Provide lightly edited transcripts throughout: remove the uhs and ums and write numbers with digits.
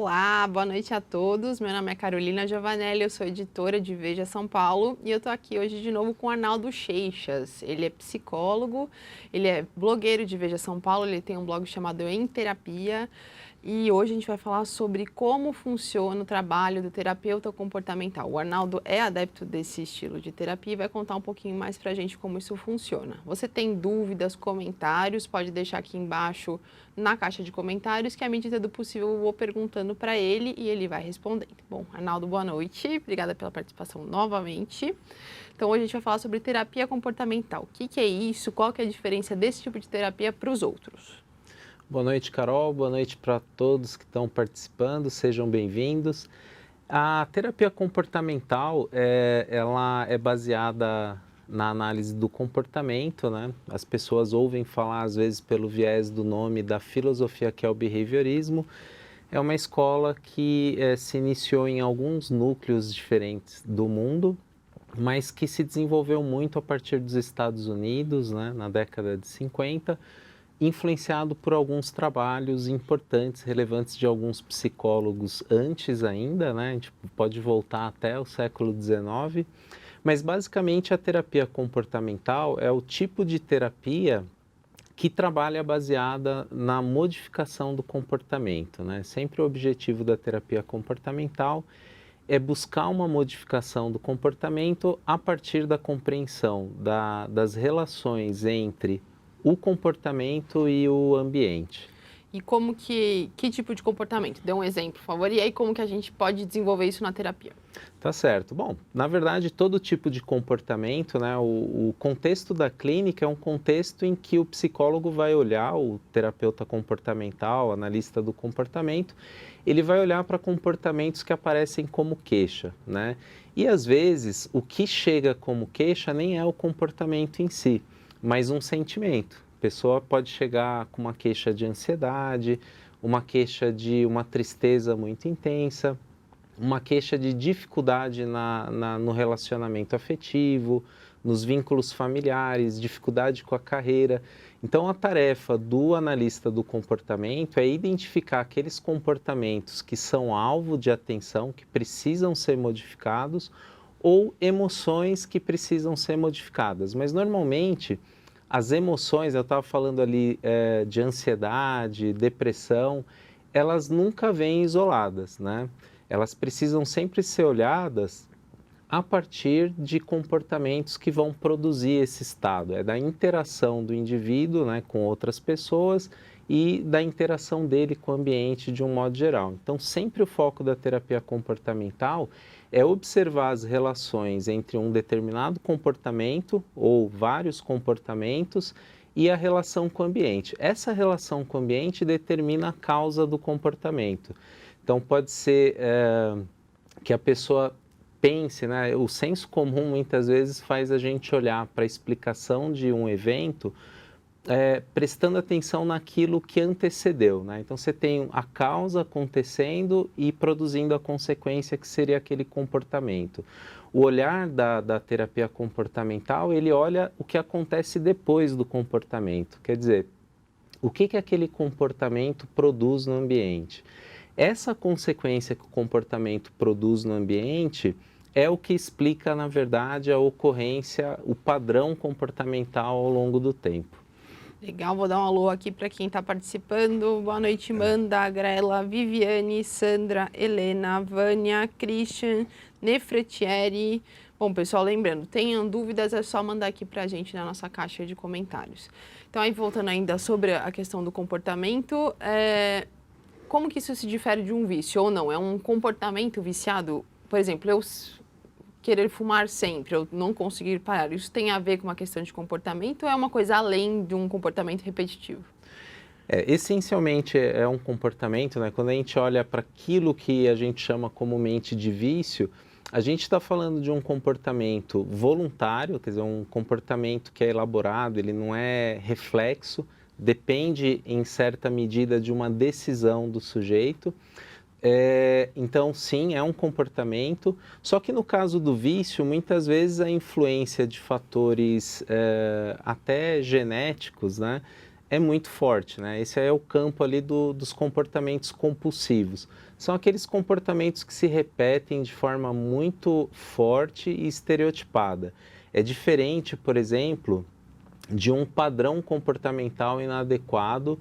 Olá, boa noite a todos. Meu nome é Carolina Giovanelli, eu sou editora de Veja São Paulo e eu estou aqui hoje de novo com o Arnaldo Seixas. Ele é psicólogo, ele é blogueiro de Veja São Paulo, ele tem um blog chamado Em Terapia e hoje a gente vai falar sobre como funciona o trabalho do terapeuta comportamental. O Arnaldo é adepto desse estilo de terapia e vai contar um pouquinho mais para a gente como isso funciona. Você tem dúvidas, comentários, pode deixar aqui embaixo na caixa de comentários, que à medida do possível eu vou perguntando para ele e ele vai respondendo. Bom, Arnaldo, boa noite. Obrigada pela participação novamente. Então, hoje a gente vai falar sobre terapia comportamental. O que é isso? Qual que é a diferença desse tipo de terapia para os outros? Boa noite, Carol. Boa noite para todos que estão participando. Sejam bem-vindos. A terapia comportamental, ela é baseada na análise do comportamento, né? As pessoas ouvem falar, às vezes, pelo viés do nome da filosofia que é o behaviorismo. É uma escola que se iniciou em alguns núcleos diferentes do mundo, mas que se desenvolveu muito a partir dos Estados Unidos, né? Na década de 50, influenciado por alguns trabalhos importantes, relevantes de alguns psicólogos antes ainda, né? A gente pode voltar até o século XIX, mas basicamente a terapia comportamental é o tipo de terapia que trabalha baseada na modificação do comportamento, né? Sempre o objetivo da terapia comportamental é buscar uma modificação do comportamento a partir da compreensão das relações entre o comportamento e o ambiente. E como que tipo de comportamento? Dê um exemplo, por favor. E aí, como que a gente pode desenvolver isso na terapia? Tá certo. Bom, na verdade, todo tipo de comportamento, né, o contexto da clínica é um contexto em que o psicólogo vai olhar, o terapeuta comportamental, analista do comportamento, ele vai olhar para comportamentos que aparecem como queixa, né? E às vezes, o que chega como queixa nem é o comportamento em si, mas um sentimento. A pessoa pode chegar com uma queixa de ansiedade, uma queixa de uma tristeza muito intensa, uma queixa de dificuldade no relacionamento afetivo, nos vínculos familiares, dificuldade com a carreira. Então, a tarefa do analista do comportamento é identificar aqueles comportamentos que são alvo de atenção, que precisam ser modificados, ou emoções que precisam ser modificadas. Mas, normalmente, as emoções, eu estava falando ali de ansiedade, depressão, elas nunca vêm isoladas, né? Elas precisam sempre ser olhadas a partir de comportamentos que vão produzir esse estado. É da interação do indivíduo, né, com outras pessoas e da interação dele com o ambiente de um modo geral. Então, sempre o foco da terapia comportamental é observar as relações entre um determinado comportamento ou vários comportamentos e a relação com o ambiente. Essa relação com o ambiente determina a causa do comportamento. Então, pode ser que a pessoa pense, né? O senso comum muitas vezes faz a gente olhar para a explicação de um evento prestando atenção naquilo que antecedeu, né? Então, você tem a causa acontecendo e produzindo a consequência que seria aquele comportamento. O olhar da terapia comportamental, ele olha o que acontece depois do comportamento. Quer dizer, o que aquele comportamento produz no ambiente. Essa consequência que o comportamento produz no ambiente é o que explica, na verdade, a ocorrência, o padrão comportamental ao longo do tempo. Legal, vou dar um alô aqui para quem está participando. Boa noite, Manda, Grela, Viviane, Sandra, Helena, Vânia, Christian, Nefretieri. Bom, pessoal, lembrando, tenham dúvidas, é só mandar aqui para a gente na nossa caixa de comentários. Então, aí voltando ainda sobre a questão do comportamento, como que isso se difere de um vício ou não? É um comportamento viciado? Por exemplo, eu querer fumar sempre, eu não conseguir parar, isso tem a ver com uma questão de comportamento ou é uma coisa além de um comportamento repetitivo? Essencialmente é um comportamento, né? Quando a gente olha para aquilo que a gente chama comumente de vício, a gente está falando de um comportamento voluntário, quer dizer, um comportamento que é elaborado, ele não é reflexo, depende em certa medida de uma decisão do sujeito. Então, sim, é um comportamento, só que no caso do vício, muitas vezes a influência de fatores até genéticos, né, é muito forte, né? Esse é o campo ali dos comportamentos compulsivos. São aqueles comportamentos que se repetem de forma muito forte e estereotipada. É diferente, por exemplo, de um padrão comportamental inadequado,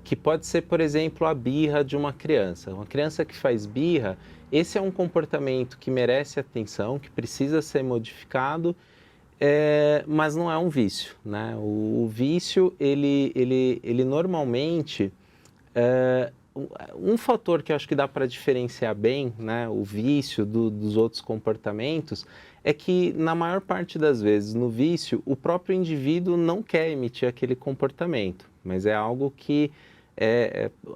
que pode ser, por exemplo, a birra de uma criança. Uma criança que faz birra, esse é um comportamento que merece atenção, que precisa ser modificado, mas não é um vício, né? O vício, ele normalmente, um fator que eu acho que dá para diferenciar bem, né, o vício dos outros comportamentos, é que na maior parte das vezes no vício, o próprio indivíduo não quer emitir aquele comportamento, mas é algo que,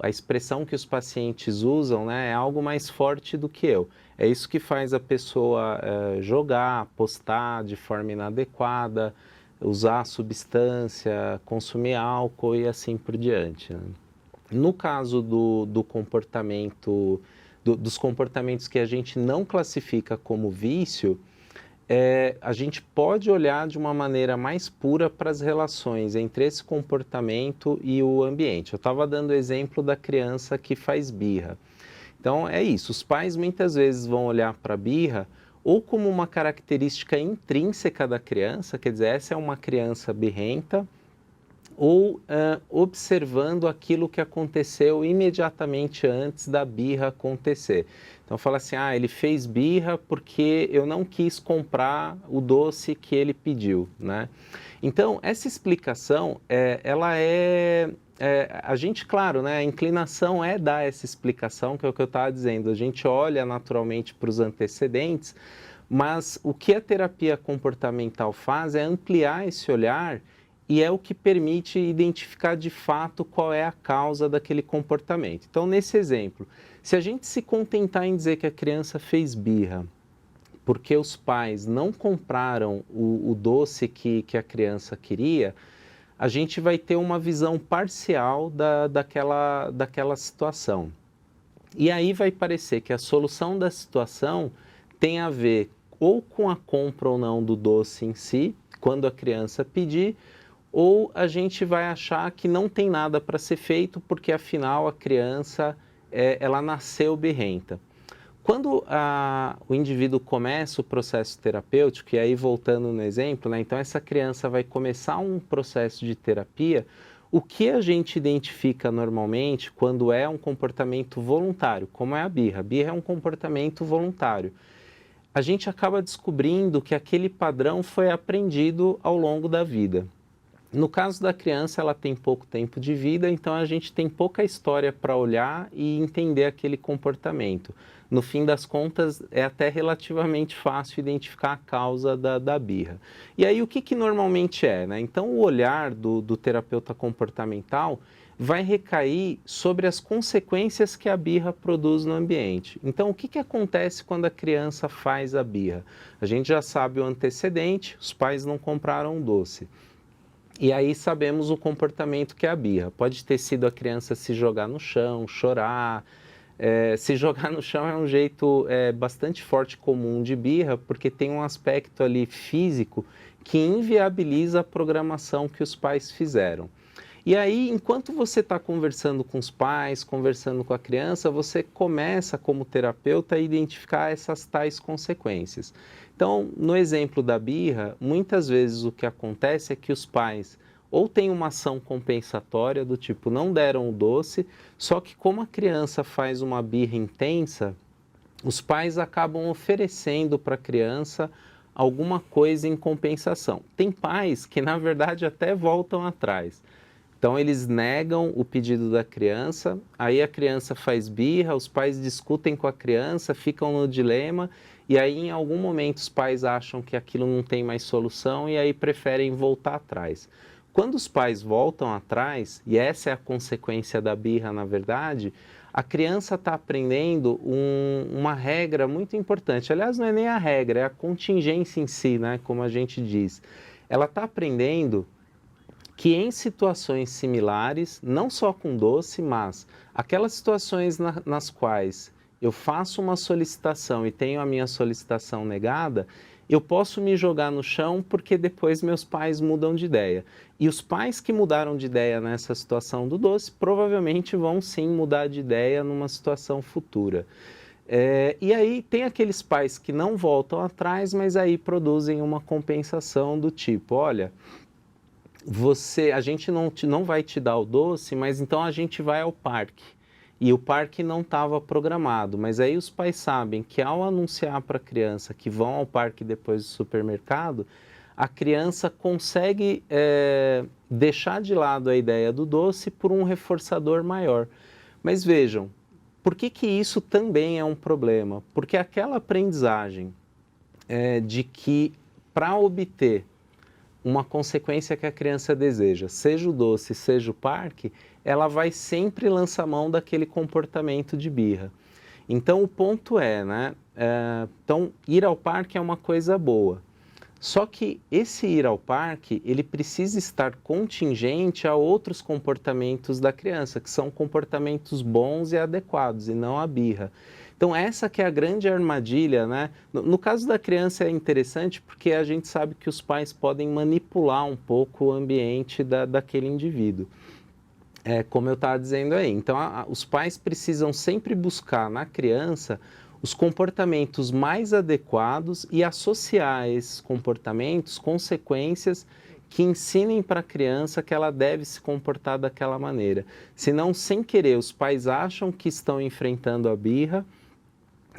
a expressão que os pacientes usam, né, é algo mais forte do que eu. É isso que faz a pessoa jogar, apostar de forma inadequada, usar substância, consumir álcool e assim por diante, né? No caso do comportamento, dos comportamentos que a gente não classifica como vício, a gente pode olhar de uma maneira mais pura para as relações entre esse comportamento e o ambiente. Eu estava dando o exemplo da criança que faz birra. Então é isso, os pais muitas vezes vão olhar para a birra ou como uma característica intrínseca da criança, quer dizer, essa é uma criança birrenta, ou observando aquilo que aconteceu imediatamente antes da birra acontecer. Então fala assim, ele fez birra porque eu não quis comprar o doce que ele pediu, né? Então essa explicação, ela a gente, claro, né, a inclinação é dar essa explicação, que é o que eu estava dizendo, a gente olha naturalmente para os antecedentes, mas o que a terapia comportamental faz é ampliar esse olhar e é o que permite identificar de fato qual é a causa daquele comportamento. Então, nesse exemplo, se a gente se contentar em dizer que a criança fez birra porque os pais não compraram o doce que a criança queria, a gente vai ter uma visão parcial daquela situação. E aí vai parecer que a solução da situação tem a ver ou com a compra ou não do doce em si, quando a criança pedir, ou a gente vai achar que não tem nada para ser feito porque afinal a criança ela nasceu birrenta. Quando o indivíduo começa o processo terapêutico, e aí voltando no exemplo, né, então essa criança vai começar um processo de terapia, o que a gente identifica normalmente quando é um comportamento voluntário, como é a birra? A birra é um comportamento voluntário. A gente acaba descobrindo que aquele padrão foi aprendido ao longo da vida. No caso da criança, ela tem pouco tempo de vida, então a gente tem pouca história para olhar e entender aquele comportamento. No fim das contas, é até relativamente fácil identificar a causa da birra. E aí, o que normalmente é, né? Então, o olhar do terapeuta comportamental vai recair sobre as consequências que a birra produz no ambiente. Então, o que acontece quando a criança faz a birra? A gente já sabe o antecedente, os pais não compraram doce. E aí sabemos o comportamento que é a birra. Pode ter sido a criança se jogar no chão, chorar. Se jogar no chão é um jeito bastante forte comum de birra, porque tem um aspecto ali físico que inviabiliza a programação que os pais fizeram. E aí, enquanto você está conversando com os pais, conversando com a criança, você começa, como terapeuta, a identificar essas tais consequências. Então, no exemplo da birra, muitas vezes o que acontece é que os pais ou têm uma ação compensatória do tipo não deram o doce, só que como a criança faz uma birra intensa, os pais acabam oferecendo para a criança alguma coisa em compensação. Tem pais que, na verdade, até voltam atrás. Então, eles negam o pedido da criança, aí a criança faz birra, os pais discutem com a criança, ficam no dilema, e aí em algum momento os pais acham que aquilo não tem mais solução e aí preferem voltar atrás. Quando os pais voltam atrás, e essa é a consequência da birra na verdade, a criança está aprendendo uma regra muito importante. Aliás, não é nem a regra, é a contingência em si, né, como a gente diz. Ela está aprendendo que em situações similares, não só com doce, mas aquelas situações nas quais eu faço uma solicitação e tenho a minha solicitação negada, eu posso me jogar no chão porque depois meus pais mudam de ideia. E os pais que mudaram de ideia nessa situação do doce provavelmente vão sim mudar de ideia numa situação futura. E aí tem aqueles pais que não voltam atrás, mas aí produzem uma compensação do tipo, olha, a gente não vai te dar o doce, mas então a gente vai ao parque. E o parque não estava programado, mas aí os pais sabem que ao anunciar para a criança que vão ao parque depois do supermercado, a criança consegue deixar de lado a ideia do doce por um reforçador maior. Mas vejam, por que que isso também é um problema? Porque aquela aprendizagem de que para obter uma consequência que a criança deseja, seja o doce, seja o parque, ela vai sempre lançar mão daquele comportamento de birra. Então, o ponto né? Então, ir ao parque é uma coisa boa. Só que esse ir ao parque, ele precisa estar contingente a outros comportamentos da criança, que são comportamentos bons e adequados, e não a birra. Então, essa que é a grande armadilha, né? No caso da criança é interessante porque a gente sabe que os pais podem manipular um pouco o ambiente daquele indivíduo. Como eu estava dizendo aí. Então, os pais precisam sempre buscar na criança os comportamentos mais adequados e associar a esses comportamentos consequências que ensinem para a criança que ela deve se comportar daquela maneira. Senão, sem querer, os pais acham que estão enfrentando a birra,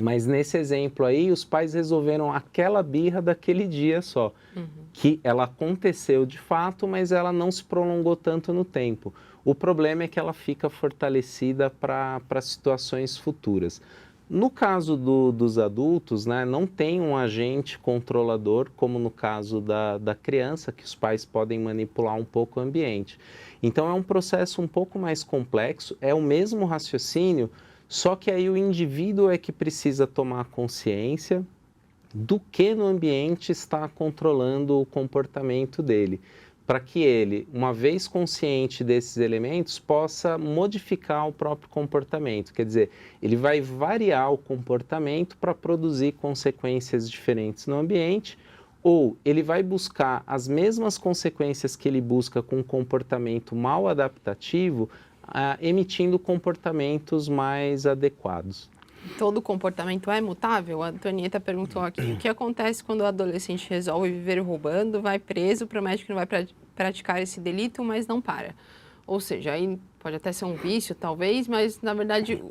mas nesse exemplo aí, os pais resolveram aquela birra daquele dia só, que ela aconteceu de fato, mas ela não se prolongou tanto no tempo. O problema é que ela fica fortalecida para situações futuras. No caso dos adultos, né, não tem um agente controlador, como no caso da criança, que os pais podem manipular um pouco o ambiente. Então, é um processo um pouco mais complexo, é o mesmo raciocínio, só que aí o indivíduo é que precisa tomar consciência do que no ambiente está controlando o comportamento dele, para que ele, uma vez consciente desses elementos, possa modificar o próprio comportamento. Quer dizer, ele vai variar o comportamento para produzir consequências diferentes no ambiente, ou ele vai buscar as mesmas consequências que ele busca com um comportamento mal adaptativo, emitindo comportamentos mais adequados. Todo comportamento é mutável? A Antonieta perguntou aqui, o que acontece quando o adolescente resolve viver roubando, vai preso, promete que não vai praticar esse delito, mas não para? Ou seja, aí pode até ser um vício, talvez, mas na verdade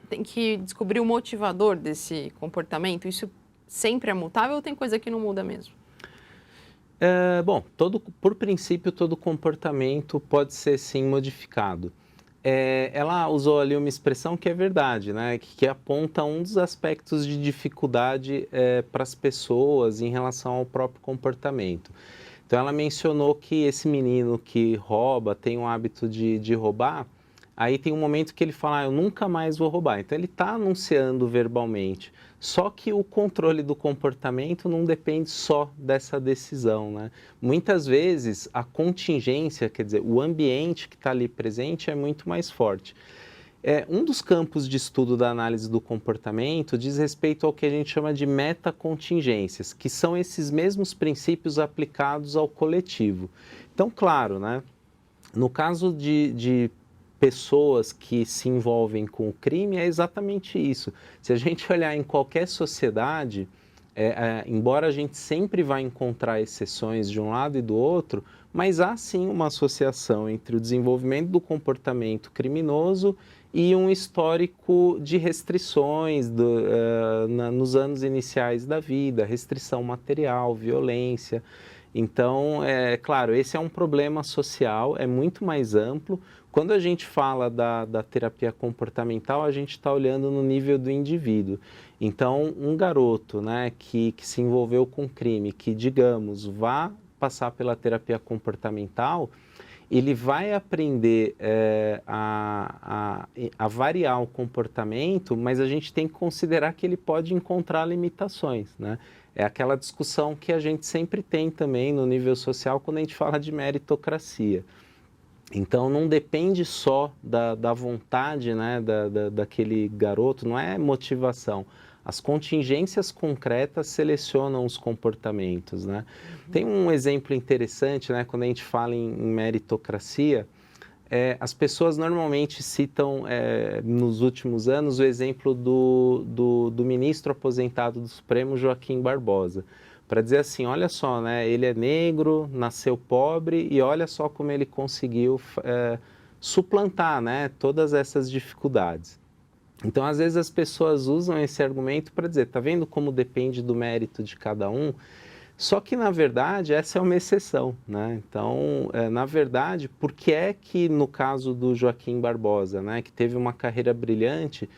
tem que descobrir o motivador desse comportamento. Isso sempre é mutável ou tem coisa que não muda mesmo? Bom, por princípio, todo comportamento pode ser sim modificado. Ela usou ali uma expressão que é verdade, né? Que aponta um dos aspectos de dificuldade para as pessoas em relação ao próprio comportamento. Então, ela mencionou que esse menino que rouba, tem o hábito de roubar, aí tem um momento que ele fala, eu nunca mais vou roubar. Então, ele está anunciando verbalmente. Só que o controle do comportamento não depende só dessa decisão, né? Muitas vezes, a contingência, quer dizer, o ambiente que está ali presente é muito mais forte. Um dos campos de estudo da análise do comportamento diz respeito ao que a gente chama de metacontingências, que são esses mesmos princípios aplicados ao coletivo. Então, claro, né? No caso de pessoas que se envolvem com o crime, é exatamente isso. Se a gente olhar em qualquer sociedade, embora a gente sempre vai encontrar exceções de um lado e do outro, mas há sim uma associação entre o desenvolvimento do comportamento criminoso e um histórico de restrições nos anos iniciais da vida, restrição material, violência. Então, claro, esse é um problema social, é muito mais amplo. Quando a gente fala da terapia comportamental, a gente está olhando no nível do indivíduo. Então, um garoto, né, que se envolveu com crime, que, digamos, vá passar pela terapia comportamental, ele vai aprender a variar o comportamento, mas a gente tem que considerar que ele pode encontrar limitações, né? É aquela discussão que a gente sempre tem também no nível social quando a gente fala de meritocracia. Então, não depende só da vontade, né, daquele garoto, não é motivação. As contingências concretas selecionam os comportamentos, né? Tem um exemplo interessante, né, quando a gente fala em meritocracia, as pessoas normalmente citam, nos últimos anos, o exemplo do ministro aposentado do Supremo, Joaquim Barbosa, para dizer assim, olha só, né, ele é negro, nasceu pobre e olha só como ele conseguiu suplantar, né, todas essas dificuldades. Então, às vezes as pessoas usam esse argumento para dizer, tá vendo como depende do mérito de cada um? Só que, na verdade, essa é uma exceção, né? Então, na verdade, por que é que no caso do Joaquim Barbosa, né, que teve uma carreira brilhante,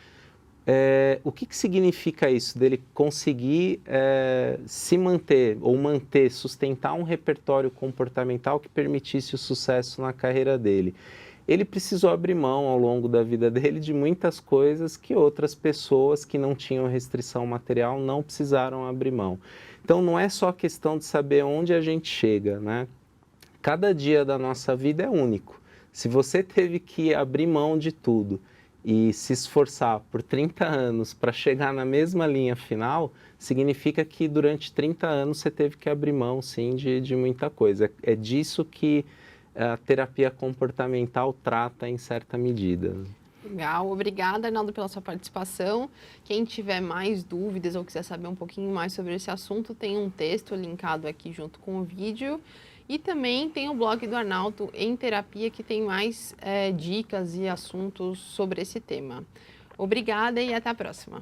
o que significa isso, dele conseguir se manter ou sustentar um repertório comportamental que permitisse o sucesso na carreira dele? Ele precisou abrir mão ao longo da vida dele de muitas coisas que outras pessoas que não tinham restrição material não precisaram abrir mão. Então não é só questão de saber onde a gente chega, né? Cada dia da nossa vida é único. Se você teve que abrir mão de tudo e se esforçar por 30 anos para chegar na mesma linha final, significa que durante 30 anos você teve que abrir mão, sim, de muita coisa. É disso que a terapia comportamental trata em certa medida. Legal, obrigada, Arnaldo, pela sua participação. Quem tiver mais dúvidas ou quiser saber um pouquinho mais sobre esse assunto, tem um texto linkado aqui junto com o vídeo. E também tem o blog do Arnaldo em Terapia, que tem mais dicas e assuntos sobre esse tema. Obrigada e até a próxima.